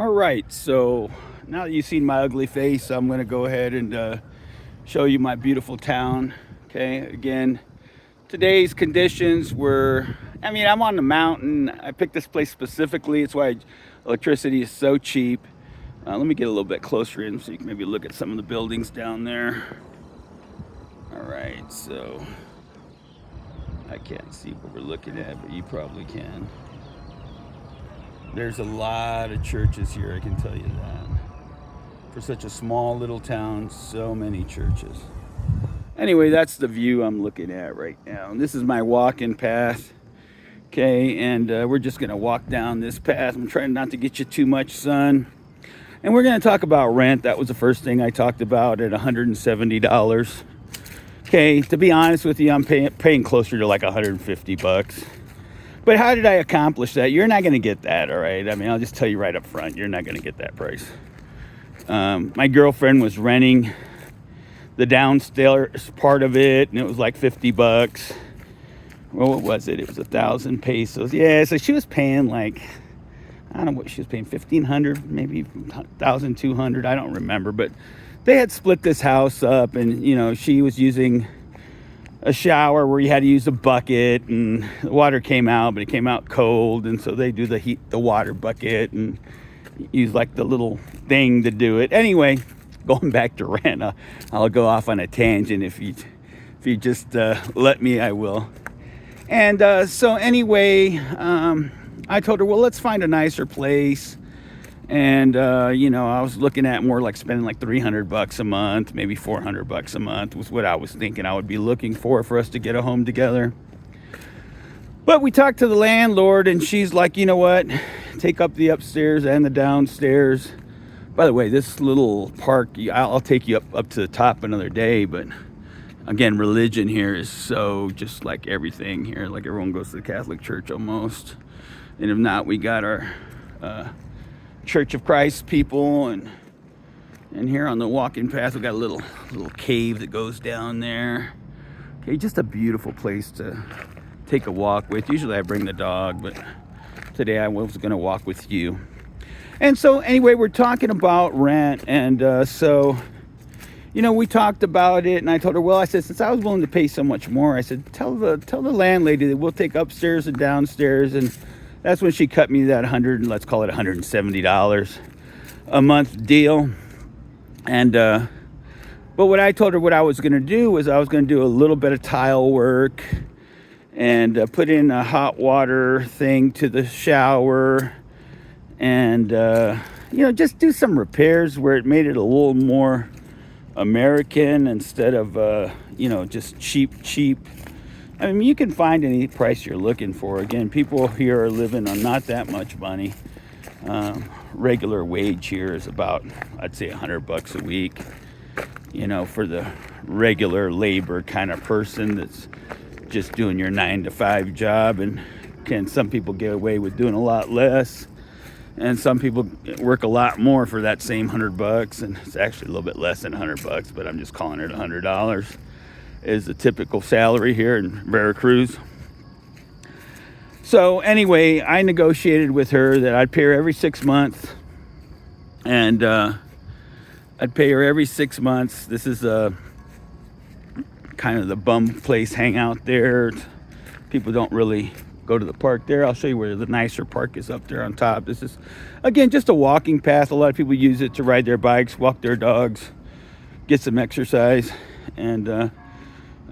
All right, so now that you've seen my ugly face, I'm going to go ahead and show you my beautiful town. Okay, again, today's conditions were, I'm on the mountain. I picked this place specifically. It's why electricity is so cheap. Let me get a little bit closer in so you can maybe look at some of the buildings down there. All right, so I can't see what we're looking at, but you probably can. There's a lot of churches here, I can tell you that. For such a small little town, so many churches. Anyway, that's the view I'm looking at right now. And this is my walking path. Okay, and we're just going to walk down this path. I'm trying not to get you too much sun. And we're going to talk about rent. That was the first thing I talked about at $170. Okay, to be honest with you, I'm paying closer to like 150 bucks. But how did I accomplish that? You're not going to get that, all right? I'll just tell you right up front, you're not going to get that price. My girlfriend was renting the downstairs part of it, and it was like 50 bucks. Well, what was it? It was 1,000 pesos. Yeah, so she was paying like, I don't know what she was paying, 1,500, maybe 1,200. I don't remember, but they had split this house up, and, she was using a shower where you had to use a bucket, and the water came out, but it came out cold, and so they do the water bucket and use like the little thing to do it. Anyway, going back to rent, I'll go off on a tangent. If you just let me, I will. And so anyway, I told her, well, let's find a nicer place. And, I was looking at more like spending like 300 bucks a month, maybe 400 bucks a month was what I was thinking I would be looking for us to get a home together. But we talked to the landlord, and she's like, you know what? Take up the upstairs and the downstairs. By the way, this little park, I'll take you up to the top another day. But again, religion here is so just like everything here. Like everyone goes to the Catholic Church almost. And if not, we got our Church of Christ people, and here on the walking path we got a little cave that goes down there. Okay, just a beautiful place to take a walk with. Usually I bring the dog, but today I was going to walk with you. And so anyway, we're talking about rent, and so we talked about it, and I told her, well, I said, since I was willing to pay so much more, I said, tell the landlady that we'll take upstairs and downstairs. And that's when she cut me that let's call it $170 a month deal. And but what I told her what I was going to do was I was going to do a little bit of tile work and put in a hot water thing to the shower, and just do some repairs where it made it a little more American instead of just cheap. You can find any price you're looking for. Again, people here are living on not that much money. Regular wage here is about, I'd say, 100 bucks a week, for the regular labor kind of person that's just doing your 9-to-5 job. And some people get away with doing a lot less, and some people work a lot more for that same 100 bucks, and it's actually a little bit less than 100 bucks, but I'm just calling it $100 is the typical salary here in Veracruz. So anyway, I negotiated with her that I'd pay her every 6 months, and I'd pay her every 6 months. This is kind of the bum place hangout there. People don't really go to the park there. I'll show you where the nicer park is up there on top. This is, again, just a walking path. A lot of people use it to ride their bikes, walk their dogs, get some exercise. And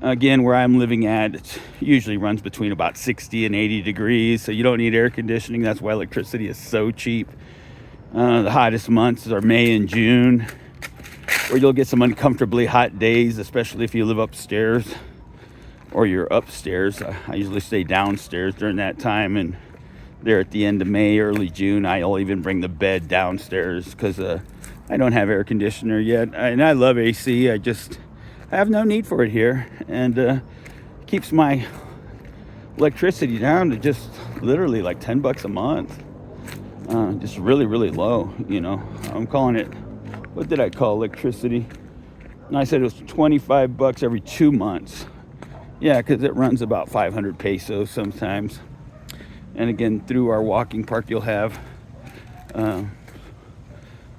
again, where I'm living at, it usually runs between about 60 and 80 degrees, so you don't need air conditioning. That's why electricity is so cheap. The hottest months are May and June, where you'll get some uncomfortably hot days, especially if you live upstairs or you're upstairs. I usually stay downstairs during that time, and there at the end of May, early June, I'll even bring the bed downstairs because I don't have air conditioner yet. And I love AC. I have no need for it here, and keeps my electricity down to just literally like 10 bucks a month. Just really, really low, I'm calling it, what did I call electricity? And I said it was 25 bucks every 2 months. Yeah, because it runs about 500 pesos sometimes. And again, through our walking park, you'll have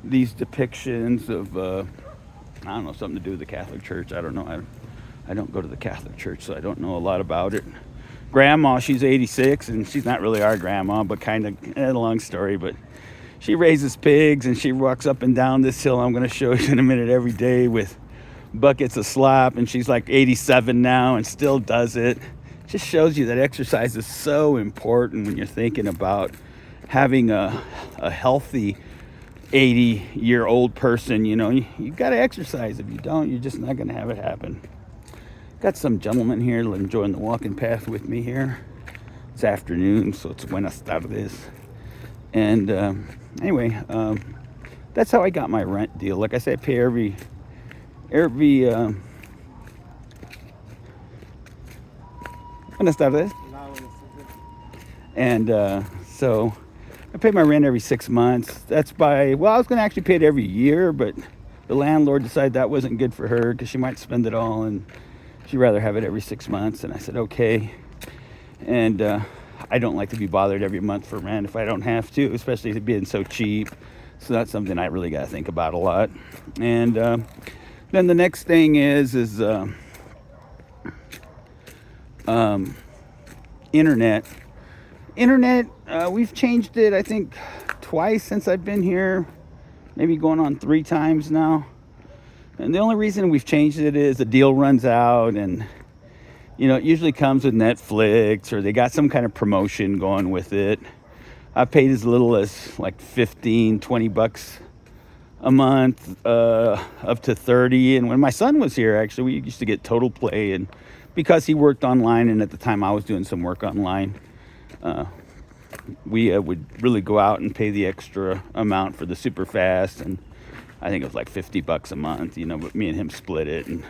these depictions of, I don't know, something to do with the Catholic Church. I don't know. I don't go to the Catholic Church, so I don't know a lot about it. Grandma, she's 86, and she's not really our grandma, but kind of a long story. But she raises pigs, and she walks up and down this hill I'm going to show you in a minute every day with buckets of slop, and she's like 87 now and still does it. Just shows you that exercise is so important when you're thinking about having a healthy 80-year-old person. You know, you got to exercise. If you don't, you're just not going to have it happen. Got some gentlemen here enjoying the walking path with me here. It's afternoon, so it's buenas tardes. And anyway, that's how I got my rent deal. Like I said, I pay every buenas tardes. And so I pay my rent every 6 months. That's I was going to actually pay it every year, but the landlord decided that wasn't good for her because she might spend it all, and she'd rather have it every 6 months. And I said, okay. And I don't like to be bothered every month for rent if I don't have to, especially it being so cheap. So that's something I really got to think about a lot. And then the next thing is internet. We've changed it, I think, twice since I've been here, maybe going on 3 times now. And the only reason we've changed it is the deal runs out, and you know, it usually comes with Netflix, or they got some kind of promotion going with it. I paid as little as like $15-20 a month, up to 30. And when my son was here, actually, we used to get Total Play, and because he worked online, and at the time I was doing some work online, we would really go out and pay the extra amount for the super fast, and I think it was like $50 a month, you know, but me and him split it. And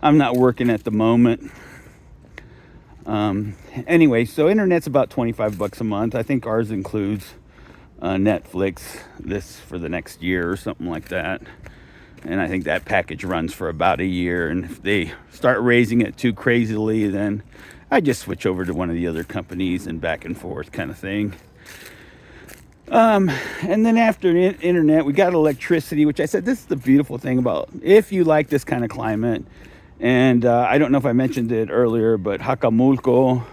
I'm not working at the moment. Anyway, so internet's about $25 a month. I think ours includes Netflix this for the next year or something like that. And I think that package runs for about a year. And if they start raising it too crazily, then I just switch over to one of the other companies and back and forth kind of thing. And then after internet, we got electricity, which I said, this is the beautiful thing about if you like this kind of climate. And I don't know if I mentioned it earlier, but Jacamulco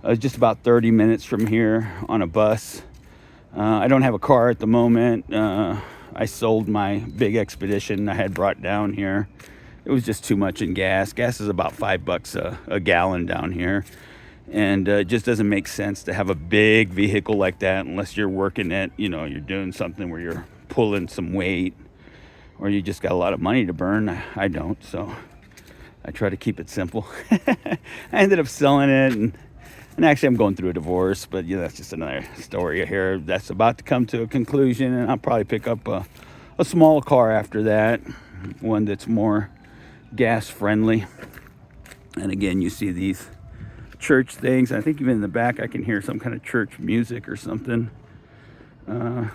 is just about 30 minutes from here on a bus. I don't have a car at the moment. I sold my big Expedition I had brought down here. It was just too much in gas. Gas is about $5 a gallon down here. And it just doesn't make sense to have a big vehicle like that unless you're working at, you know, you're doing something where you're pulling some weight, or you just got a lot of money to burn. I don't, so I try to keep it simple. I ended up selling it, and actually I'm going through a divorce, but yeah, that's just another story here that's about to come to a conclusion, and I'll probably pick up a small car after that, one that's more gas friendly. And again, you see these church things. I think even in the back I can hear some kind of church music or something. I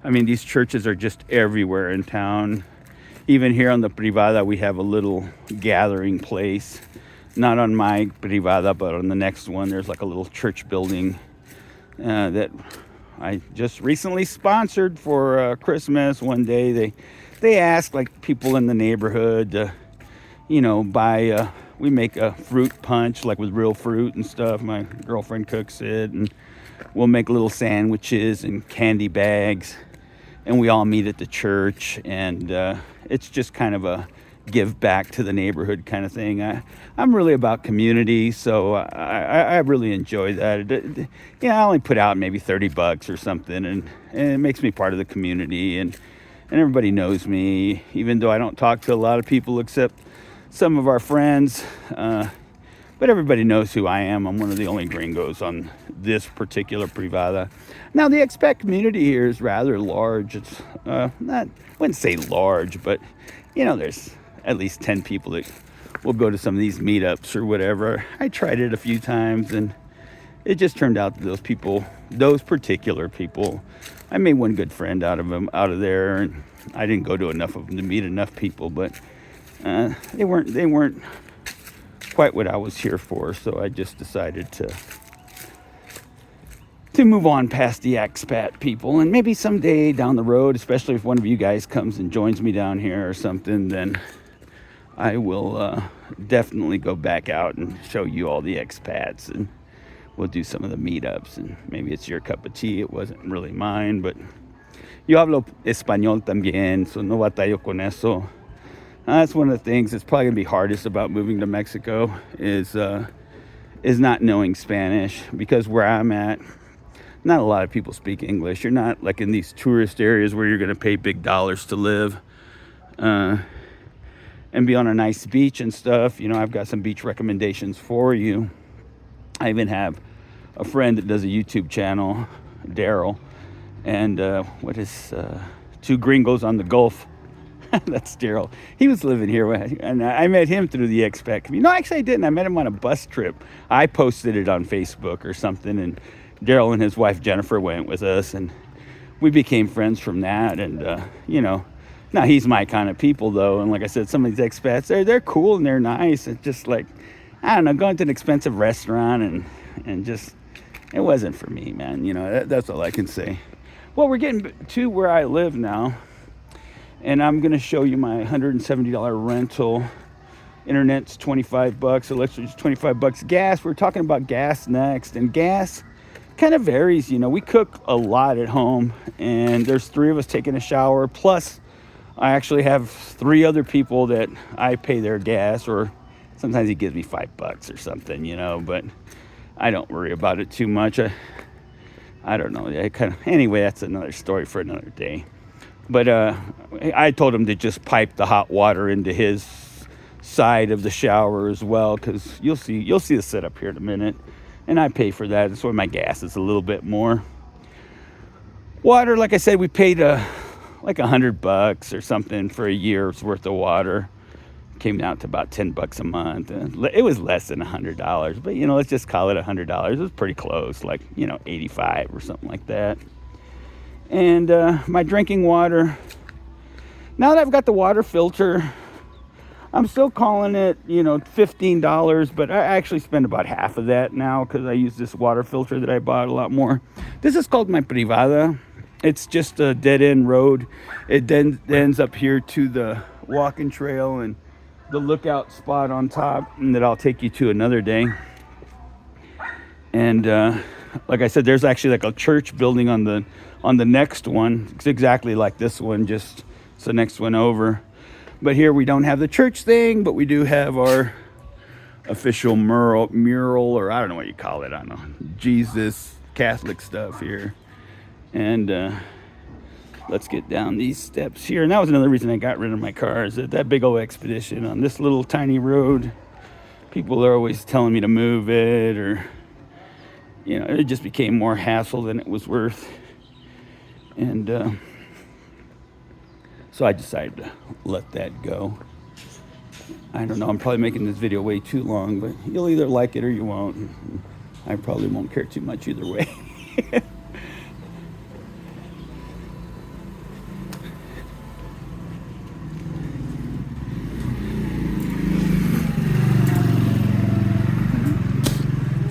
mean, these churches are just everywhere in town. Even here on the Privada, we have a little gathering place. Not on my Privada, but on the next one, there's like a little church building that I just recently sponsored for Christmas. One day they asked like people in the neighborhood to, you know, buy we make a fruit punch, like with real fruit and stuff. My girlfriend cooks it, and we'll make little sandwiches and candy bags, and we all meet at the church. And it's just kind of a give back to the neighborhood kind of thing. I'm really about community, so I really enjoy that. I only put out maybe $30 or something, and it makes me part of the community, and everybody knows me, even though I don't talk to a lot of people except some of our friends, but everybody knows who I am. I'm one of the only gringos on this particular Privada. Now, the expat community here is rather large. It's not, I wouldn't say large, but you know, there's at least 10 people that will go to some of these meetups or whatever. I tried it a few times, and it just turned out that those particular people, I made one good friend out of there, and I didn't go to enough of them to meet enough people, but they weren't quite what I was here for, so I just decided to move on past the expat people. And maybe someday down the road, especially if one of you guys comes and joins me down here or something, then I will definitely go back out and show you all the expats, and we'll do some of the meetups, and maybe it's your cup of tea. It wasn't really mine, but yo hablo español también, so no batallo con eso. That's one of the things that's probably gonna be hardest about moving to Mexico is not knowing Spanish, because where I'm at, not a lot of people speak English. You're not like in these tourist areas where you're gonna pay big dollars to live and be on a nice beach and stuff. You know, I've got some beach recommendations for you. I even have a friend that does a YouTube channel, Daryl, and what is Two Gringos on the Gulf. That's Daryl. He was living here, and I met him through the expat community. No, actually I didn't. I met him on a bus trip. I posted it on Facebook or something, and Daryl and his wife Jennifer went with us, and we became friends from that. And you know, now he's my kind of people though, and like I said, some of these expats, they're cool and they're nice. It's just like, I don't know, going to an expensive restaurant and just, it wasn't for me, man. You know, that's all I can say. Well, we're getting to where I live now, and I'm gonna show you my $170 rental. Internet's $25, electric's $25, gas. We're talking about gas next, and gas kind of varies. You know, we cook a lot at home, and there's 3 of us taking a shower, plus I actually have 3 other people that I pay their gas, or sometimes he gives me $5 or something, you know, but I don't worry about it too much. I don't know. Anyway, that's another story for another day. But I told him to just pipe the hot water into his side of the shower as well, because you'll see the setup here in a minute, and I pay for that. That's why my gas is a little bit more. Water, like I said, we paid like $100 or something for a year's worth of water. Came down to about $10 a month. It was less than $100, but you know, let's just call it $100. It was pretty close, like, you know, 85 or something like that. And my drinking water, now that I've got the water filter, I'm still calling it, you know, $15, but I actually spend about half of that now because I use this water filter that I bought a lot more. This is called my Privada. It's just a dead-end road. It then ends up here to the walking trail and the lookout spot on top, and that I'll take you to another day. And like I said, there's actually like a church building on the next one. It's exactly like this one, just it's the next one over. But here we don't have the church thing, but we do have our official mural, or I don't know what you call it. I don't know, Jesus Catholic stuff here. And let's get down these steps here. And that was another reason I got rid of my car, is that big old Expedition on this little tiny road. People are always telling me to move it, or, you know, it just became more hassle than it was worth. And so I decided to let that go. I don't know, I'm probably making this video way too long, but you'll either like it or you won't. I probably won't care too much either way.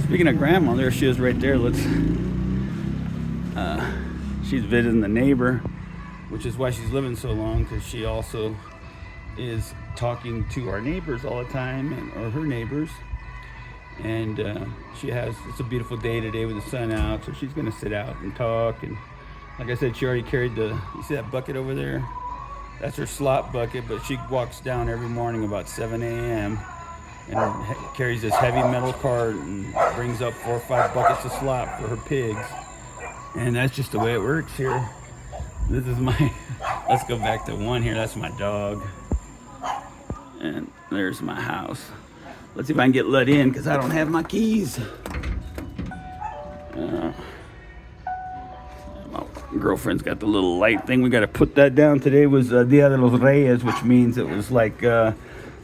Speaking of grandma, there she is right there. She's visiting the neighbor, which is why she's living so long, because she also is talking to our neighbors all the time, or her neighbors. And it's a beautiful day today with the sun out, so she's gonna sit out and talk. And like I said, she already carried you see that bucket over there? That's her slop bucket, but she walks down every morning about 7 a.m. and carries this heavy metal cart and brings up 4 or 5 buckets of slop for her pigs. And that's just the way it works here. This is let's go back to one here. That's my dog. And there's my house. Let's see if I can get let in, because I don't have my keys. My girlfriend's got the little light thing. We got to put that down. Today was Dia de los Reyes, which means it was like, the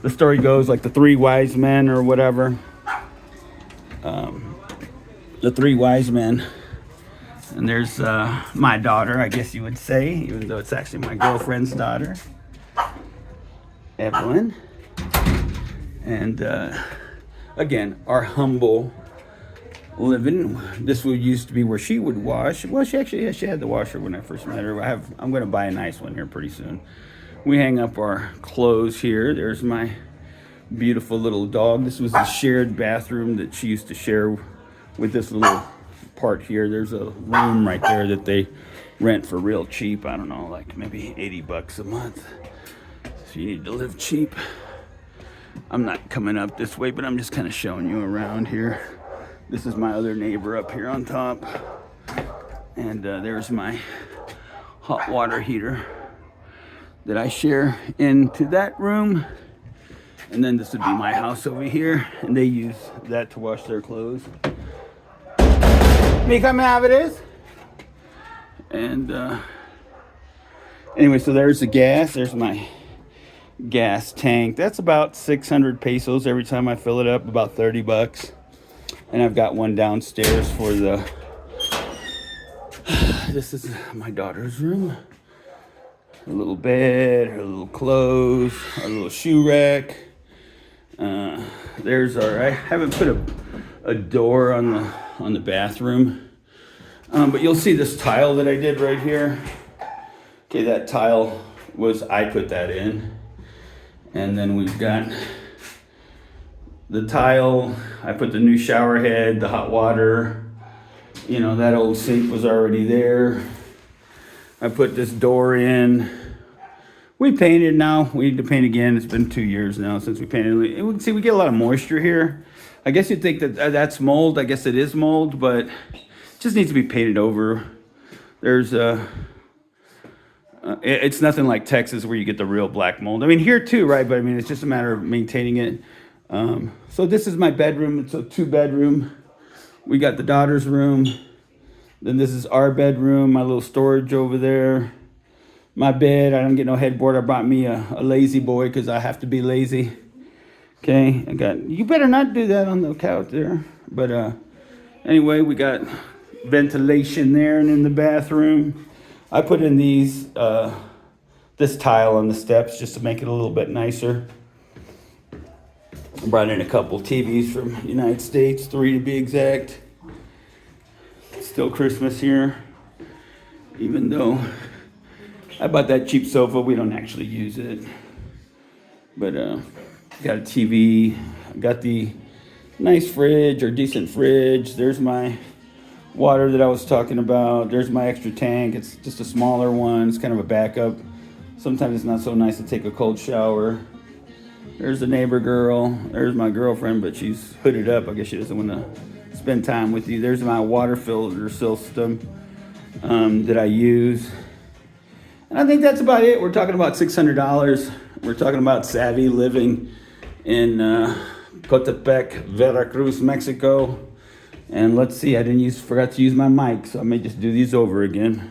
story goes, like the 3 wise men or whatever. The 3 wise men. And there's my daughter, I guess you would say, even though it's actually my girlfriend's daughter, Evelyn. And again, our humble living. This would used to be where she would wash. Well, she had the washer when I first met her. I'm going to buy a nice one here pretty soon. We hang up our clothes here. There's my beautiful little dog. This was the shared bathroom that she used to share with this little part here. There's a room right there that they rent for real cheap. I don't know, like maybe $80 a month. So you need to live cheap. I'm not coming up this way, but I'm just kind of showing you around here. This is my other neighbor up here on top. And there's my hot water heater that I share into that room. And then this would be my house over here. And they use that to wash their clothes. Me come have it is. And anyway, so there's the gas. There's my gas tank. That's about 600 pesos every time I fill it up, about $30. And I've got one downstairs for the, this is my daughter's room. Her little bed, her little clothes, our little shoe rack. There's our, I haven't put a door on the bathroom. But you'll see this tile that I did right here. Okay, that tile I put that in. And then we've got the tile, I put the new shower head, the hot water, you know, that old sink was already there. I put this door in. We painted now, we need to paint again. It's been 2 years now since we painted. You can see we get a lot of moisture here. I guess you'd think that that's mold. I guess it is mold, but it just needs to be painted over. There's it's nothing like Texas where you get the real black mold. I mean, here too, right? But I mean, it's just a matter of maintaining it. So this is my bedroom. It's a 2-bedroom. We got the daughter's room. Then this is our bedroom, my little storage over there. My bed, I don't get no headboard. I brought me a lazy boy because I have to be lazy. Okay, you better not do that on the couch there. But anyway, we got ventilation there and in the bathroom. I put in this tile on the steps just to make it a little bit nicer. I brought in a couple TVs from the United States, 3 to be exact. Still Christmas here, even though I bought that cheap sofa, we don't actually use it. But got a TV, got the nice fridge or decent fridge. There's my water that I was talking about. There's my extra tank. It's just a smaller one. It's kind of a backup. Sometimes it's not so nice to take a cold shower. There's the neighbor girl. There's my girlfriend, but she's hooded up. I guess she doesn't want to spend time with you. There's my water filter system that I use. And I think that's about it. We're talking about $600. We're talking about savvy living in Cotepec, Veracruz, Mexico. And let's see, I forgot to use my mic, so I may just do these over again.